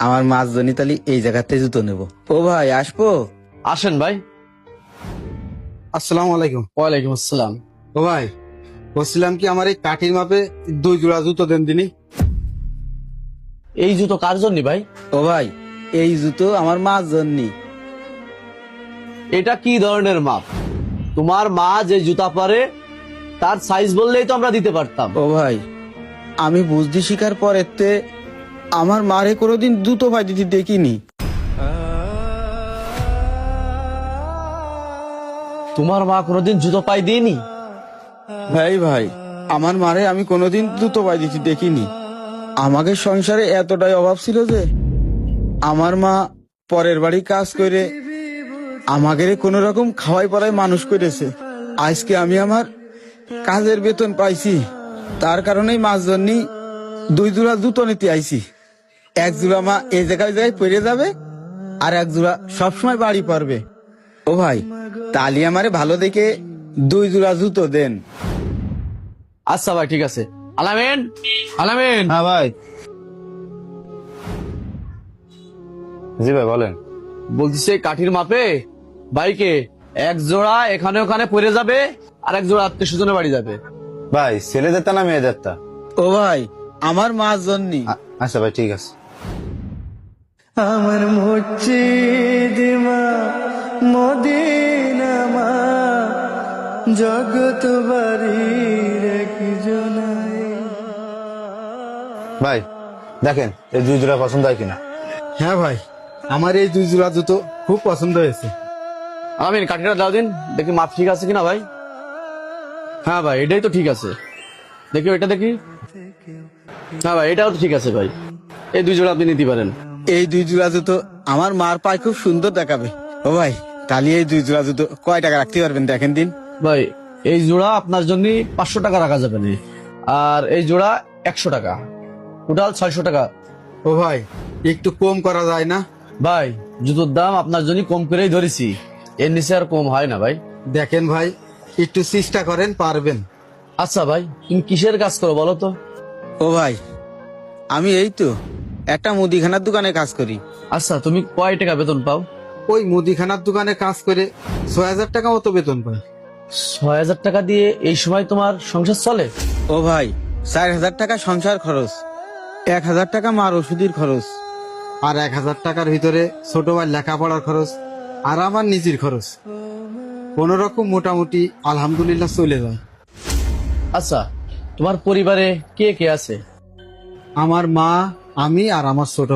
আমার মাছ জনি তালি এই জায়গাতে জুতো নেব। ও ভাই আসবো? আসেন ভাই। আসসালামু আলাইকুম। ওয়ালাইকুম আসসালাম। ও ভাই, বলছিলাম কি আমার এই কাঠির মাপে 2 জোড়া জুতো দেন দিনি। এই জুতো কার জন্য ভাই? ও ভাই, এই জুতো আমার মাছ জন্যি। এটা কি ধরনের মাপ? তোমার মা যে জুতা পরে তার সাইজ বললেই তো আমরা দিতে পারতাম। ও ভাই, আমি বুঝতে শিকার পরেতে আমার মারে কোনোদিন জুতো ভাই দিতে দেখিনি। তোমার মা কোনোদিন জুতো পাই দিয়েনি? ভাই আমার মারে আমি কোনোদিন জুতো ভাই দিতে দেখিনি। আমাদের সংসারে এতটাই অভাব ছিল যে আমার মা পরের বাড়ি কাজ করে আমাদের কোন রকম খাওয়াই পড়ায় মানুষ করেছে। আজকে আমি আমার কাজের বেতন পাইছি, তার কারণেই মাছ জন্যি 2 জোড়া জুতো নিতে আইছি। 1 জোড়া মা এই জায়গায় পড়ে যাবে, আর 1 জোড়া সবসময় বাড়ি পারবে। ও ভাই, তালি আমারে ভালো দেখে 2 জোড়া জুতো দেন। আচ্ছা ভাই, ঠিক আছে। আলামিন, আলামিন। হ্যাঁ ভাই। জি ভাই বলেন। বলতেছে কাঠির মাপে বাইকে 1 জোড়া এখানে ওখানে পড়ে যাবে, আর 1 জোড়া আত্মীয় স্বজনের বাড়ি যাবে। ভাই ছেলেদেরটা না মেয়েদেরটা? ও ভাই, আমার মাছ জন্যি। আচ্ছা ভাই ঠিক আছে। আমার মসজিদমা মদিনামা জগত বাড়ির একজনাই। ভাই দেখেন এই 2 জোড়া পছন্দ হয় কিনা। হ্যাঁ ভাই, আমার এই 2 জোড়া জুতো খুব পছন্দ হয়েছে। আলামিন, কাঠিটা দাও দিন, দেখি মাপ ঠিক আছে কিনা ভাই। হ্যাঁ ভাই, এটাই তো ঠিক আছে। দেখি এটা দেখি। হ্যাঁ ভাই, এটাও তো ঠিক আছে ভাই। এই 2 জোড়া আপনি নিতে পারেন। এই 2 জোড়া জুতো আমার মার পায়ে খুব সুন্দর দেখাবে। ও ভাই, তাহলে এই 2 জোড়া জুতো কয় টাকা রাখতে পারবেন দেখেন দিন। ভাই, এই জোড়া আপনার জন্য 500 টাকা রাখা যাবে না, আর এই জোড়া 100 টাকা, টোটাল 600 টাকা। ও ভাই, একটু কম করা যায় না? ভাই, জুতোর দাম আপনার জন্য কম করেই ধরেছি, এর নিচে আর কম হয় না ভাই। দেখেন ভাই, একটু চেষ্টা করেন, পারবেন। আচ্ছা ভাই, তুমি কিসের কাজ করো বলো তো? ও ভাই, আমি এই তো একটা মুদিখানার দোকানে কাজ করি। আচ্ছা, তুমি কয় টাকা বেতন পাও? ওই মুদিখানার দোকানে কাজ করে 6000 টাকা মতো বেতন পাই। 6000 টাকা দিয়ে এই সময় তোমার সংসার চলে? ও ভাই, 4000 টাকা সংসার খরচ, 1000 টাকা মার ওষুধের খরচ, আর 1000 টাকার ভিতরে ছোট ভাই লেখাপড়ার খরচ আর আমার নিজের খরচ, কোন রকম মোটামুটি আলহামদুলিল্লাহ চলে যায়। আচ্ছা, তোমার পরিবারে কে কে আছে? আমার মা, আমি আর আমার ছোট